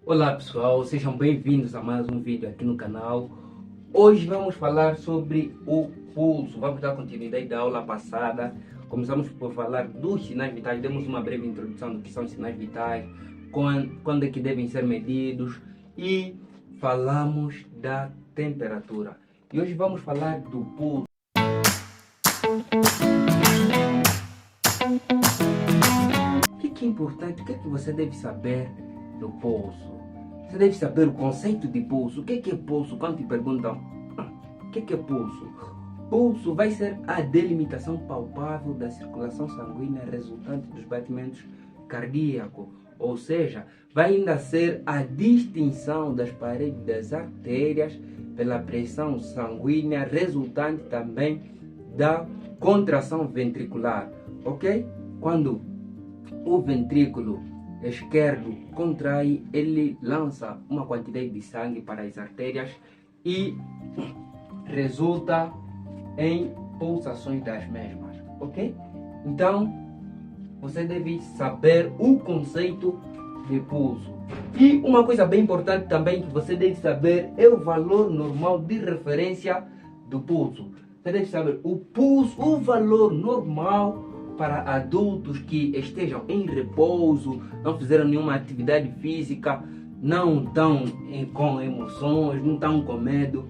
Olá pessoal, sejam bem-vindos a mais um vídeo aqui no canal. Hoje vamos falar sobre o pulso. Vamos dar continuidade da aula passada. Começamos por falar dos sinais vitais, demos uma breve introdução do que são sinais vitais, quando é que devem ser medidos e falamos da temperatura. E hoje vamos falar do pulso. O que é importante, o que é que você deve saber do pulso? Você deve saber o conceito de pulso. O que é pulso? Quando te perguntam o que é pulso? Pulso vai ser a delimitação palpável da circulação sanguínea resultante dos batimentos cardíacos. Ou seja, vai ainda ser a distinção das paredes das artérias pela pressão sanguínea resultante também da contração ventricular. Ok? Quando o ventrículo esquerdo contrai, ele lança uma quantidade de sangue para as artérias e resulta em pulsações das mesmas, ok? Então, você deve saber o conceito de pulso. E uma coisa bem importante também que você deve saber é o valor normal de referência do pulso. Você deve saber o pulso, o valor normal para adultos que estejam em repouso, não fizeram nenhuma atividade física, não estão com emoções, não estão com medo.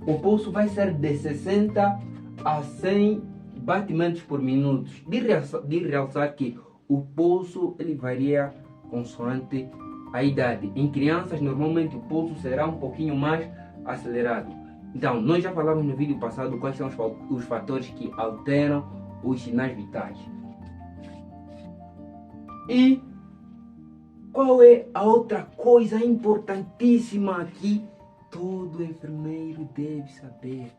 O pulso vai ser de 60 a 100 batimentos por minuto. De realçar que o pulso ele varia consoante a idade. Em crianças, normalmente o pulso será um pouquinho mais acelerado. Então, nós já falamos no vídeo passado quais são os fatores que alteram os sinais vitais. E qual é a outra coisa importantíssima que todo enfermeiro deve saber?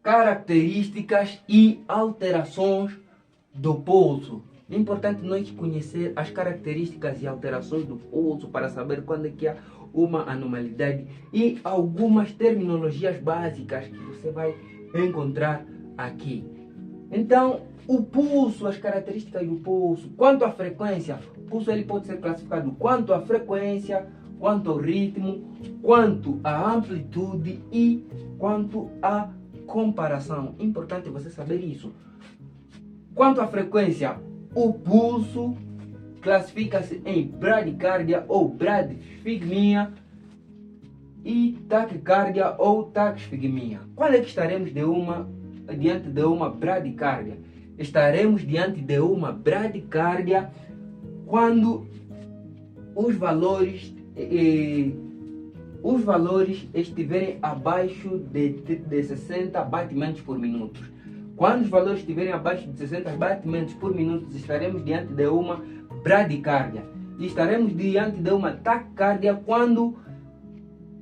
Características e alterações do pulso. É importante nós conhecer as características e alterações do pulso para saber quando é que há uma anormalidade e algumas terminologias básicas que você vai encontrar aqui. Então, o pulso, as características do pulso, quanto à frequência, o pulso ele pode ser classificado quanto à frequência, quanto ao ritmo, quanto à amplitude e quanto à comparação. Importante você saber isso. Quanto à frequência, o pulso classifica-se em bradicardia ou bradisfigmia e taquicardia ou taquisfigmia. Quando é que estaremos diante de uma bradicardia? Estaremos diante de uma bradicardia quando os valores estiverem abaixo de 60 batimentos por minuto. Quando os valores estiverem abaixo de 60 batimentos por minuto, estaremos diante de uma bradicardia. E estaremos diante de uma taquicardia quando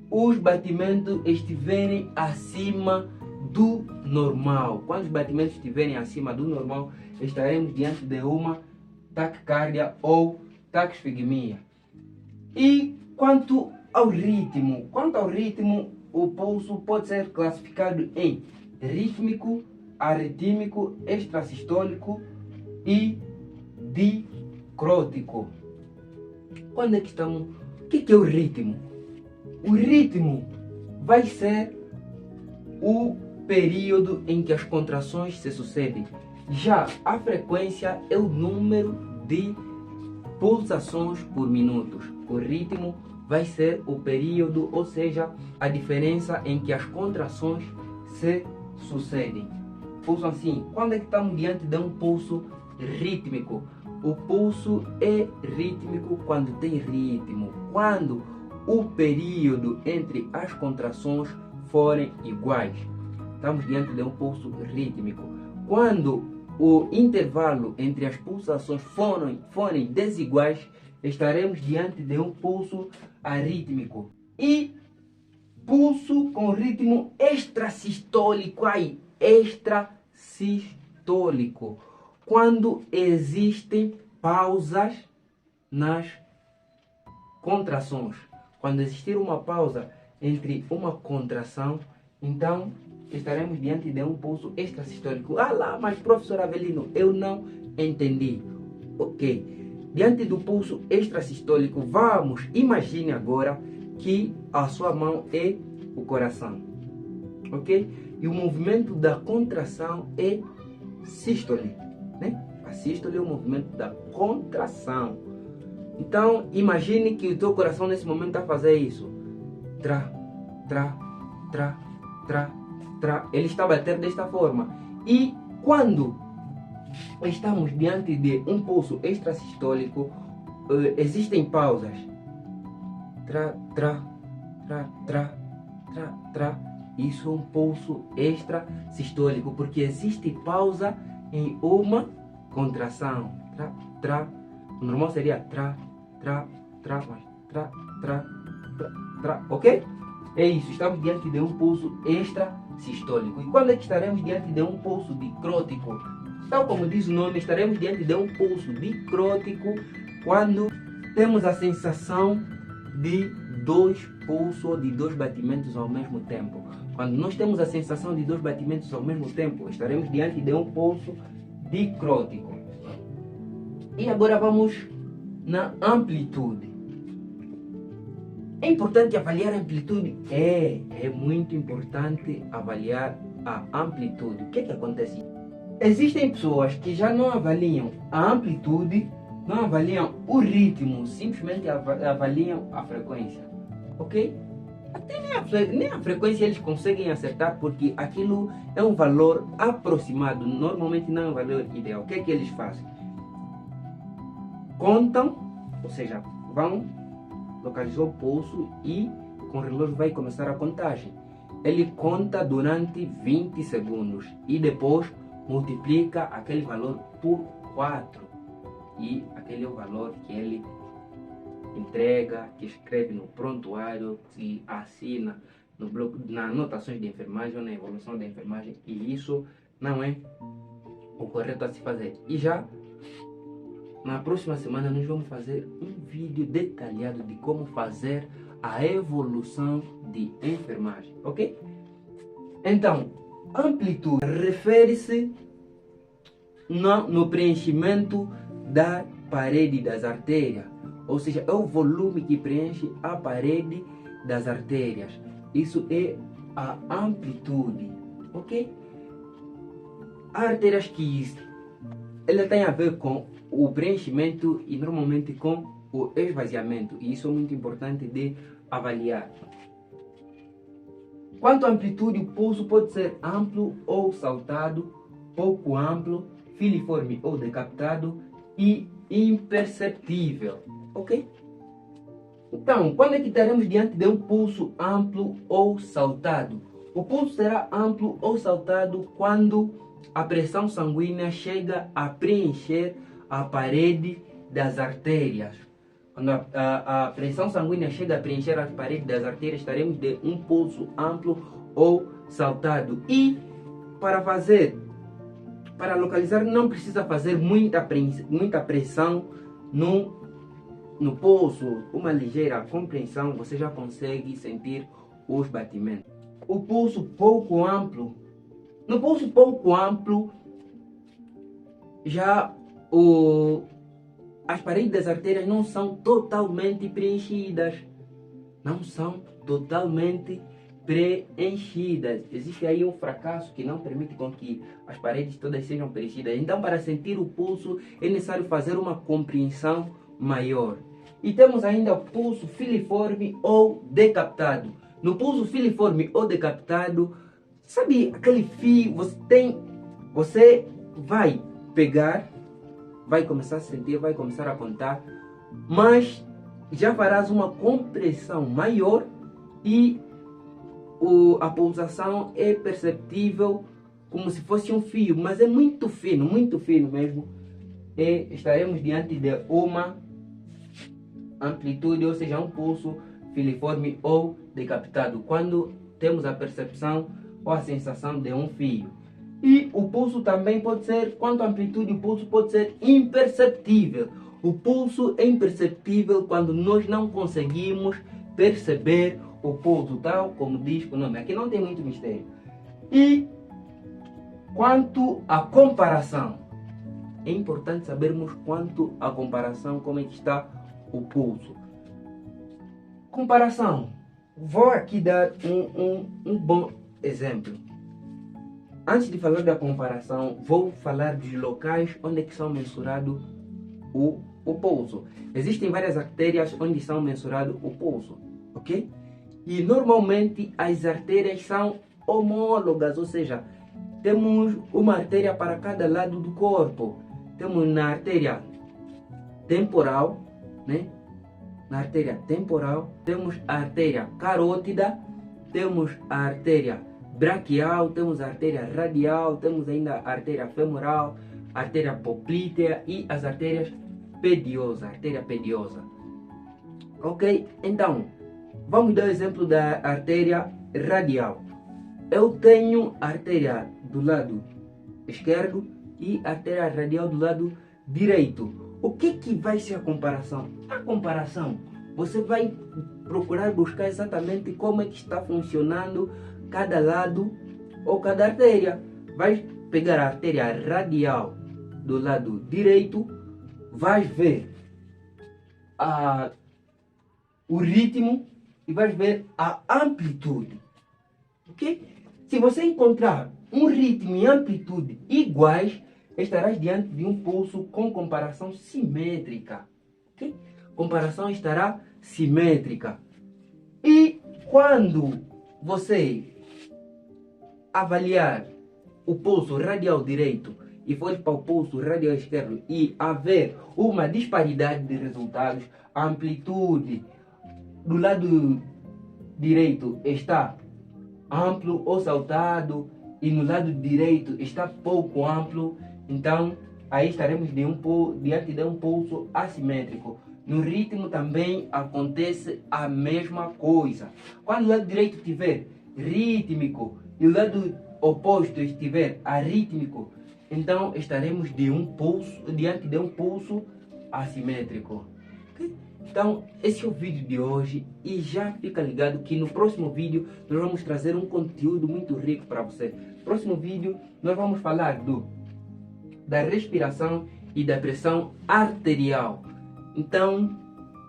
os batimentos estiverem acima do normal. Quando os batimentos estiverem acima do normal, estaremos diante de uma taquicardia ou taquisfigmia. E quanto ao ritmo, o pulso pode ser classificado em rítmico, arritmíco, extrasistólico e dicrótico. Quando é que estamos? O que é o ritmo? O ritmo vai ser o período em que as contrações se sucedem. Já a frequência é o número de pulsações por minuto. O ritmo vai ser o período, ou seja, a diferença em que as contrações se sucedem. Pulso assim, quando é que estamos diante de um pulso rítmico? O pulso é rítmico quando tem ritmo, quando o período entre as contrações forem iguais. Estamos diante de um pulso rítmico. Quando o intervalo entre as pulsações forem desiguais, estaremos diante de um pulso arrítmico. E pulso com ritmo extrasistólico, extrasistólico, quando existem pausas nas contrações. Quando existir uma pausa entre uma contração, então estaremos diante de um pulso extrasistólico. Ah lá, mas professor Avelino, eu não entendi. Ok. diante do pulso extrasistólico, imagine agora que a sua mão é o coração, ok? E o movimento da contração é sístole, né? A sístole é o movimento da contração. Então, imagine que o teu coração nesse momento está a fazer isso. Tra, tra, tra, tra, tra. Ele está a bater desta forma. E quando estamos diante de um pulso extrasistólico, existem pausas. Tra, tra, tra, tra, tra, tra. Isso é um pulso extrasistólico, porque existe pausa em uma contração. Tra, tra. O normal seria tra, tra, tra, tra, tra, tra, tra. Ok? É isso, estamos diante de um pulso extrasistólico. E quando é que estaremos diante de um pulso dicrótico? Tal como diz o nome, estaremos diante de um pulso dicrótico quando temos a sensação de dois pulsos ou de dois batimentos ao mesmo tempo. Quando nós temos a sensação de dois batimentos ao mesmo tempo, estaremos diante de um pulso dicrótico. E agora vamos na amplitude. É importante avaliar a amplitude? É muito importante avaliar a amplitude. O que é que acontece? Existem pessoas que já não avaliam a amplitude, não avaliam o ritmo, simplesmente avaliam a frequência. Ok? Até nem a frequência eles conseguem acertar, porque aquilo é um valor aproximado, normalmente não é um valor ideal. O que é que eles fazem? Contam, ou seja, vão localizar o pulso e com o relógio vai começar a contagem. Ele conta durante 20 segundos e depois multiplica aquele valor por 4. E aquele é o valor que ele entrega, que escreve no prontuário, que assina no bloco, nas anotações de enfermagem ou na evolução da enfermagem. E isso não é o correto a se fazer. E já na próxima semana nós vamos fazer um vídeo detalhado de como fazer a evolução de enfermagem, ok? Então, amplitude refere-se no preenchimento da parede das artérias, ou seja, é o volume que preenche a parede das artérias. Isso é a amplitude, ok? Há artérias que ela tem a ver com o preenchimento e normalmente com o esvaziamento, e isso é muito importante de avaliar. Quanto à amplitude, o pulso pode ser amplo ou saltado, pouco amplo, filiforme ou decapitado e imperceptível, ok? Então, quando é que estaremos diante de um pulso amplo ou saltado? O pulso será amplo ou saltado quando a pressão sanguínea chega a preencher a parede das artérias. Quando a pressão sanguínea chega a preencher a parede das artérias, estaremos de um pulso amplo ou saltado. E para localizar, não precisa fazer muita pressão no pulso. Uma ligeira compressão, você já consegue sentir os batimentos. O pulso pouco amplo. No pulso pouco amplo, já as paredes das artérias não são totalmente preenchidas. Não são totalmente preenchidas. Existe aí um fracasso que não permite com que as paredes todas sejam preenchidas. Então, para sentir o pulso, é necessário fazer uma compreensão maior. E temos ainda o pulso filiforme ou decapitado. No pulso filiforme ou decapitado, sabe aquele fio, você vai pegar, vai começar a sentir, vai começar a contar, mas já farás uma compressão maior e a pulsação é perceptível como se fosse um fio, mas é muito fino mesmo. E estaremos diante de uma amplitude, ou seja, um pulso filiforme ou decapitado, quando temos a percepção ou a sensação de um fio. E o pulso também pode ser, quanto à amplitude, o pulso pode ser imperceptível. O pulso é imperceptível quando nós não conseguimos perceber o pulso, tal como diz o nome. Aqui não tem muito mistério. E quanto à comparação, é importante sabermos quanto a comparação, como é que está o pulso. Comparação. Vou aqui dar um bom exemplo. Antes de falar da comparação, vou falar dos locais onde é que são mensurados o pulso. Existem várias artérias onde são mensurados o pulso, ok? E normalmente as artérias são homólogas, ou seja, temos uma artéria para cada lado do corpo. Temos na artéria temporal, né? Na artéria temporal, temos a artéria carótida, temos a artéria braquial, temos a artéria radial, temos ainda a artéria femoral, a artéria poplítea e as artérias artéria pediosa. Ok? Então, vamos dar o exemplo da artéria radial. Eu tenho a artéria do lado esquerdo e a artéria radial do lado direito. O que vai ser a comparação? A comparação, você vai procurar buscar exatamente como é que está funcionando cada lado ou cada artéria. Vai pegar a artéria radial do lado direito, vai ver o ritmo e vai ver a amplitude. Ok? Se você encontrar um ritmo e amplitude iguais, estarás diante de um pulso com comparação simétrica. Okay? Comparação estará simétrica. E quando você avaliar o pulso radial direito e for para o pulso radial esquerdo e haver uma disparidade de resultados, a amplitude do lado direito está amplo ou saltado e no lado direito está pouco amplo, então aí estaremos diante de um pulso assimétrico. No ritmo também acontece a mesma coisa. Quando o lado direito estiver rítmico e o lado oposto estiver arrítmico, então estaremos diante de um pulso assimétrico. Okay? Então, esse é o vídeo de hoje e já fica ligado que no próximo vídeo nós vamos trazer um conteúdo muito rico para você. No próximo vídeo nós vamos falar da respiração e da pressão arterial. Então,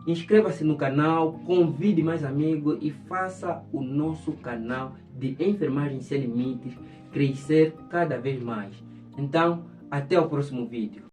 inscreva-se no canal, convide mais amigos e faça o nosso canal de Enfermagem Sem Limites crescer cada vez mais. Então, até o próximo vídeo.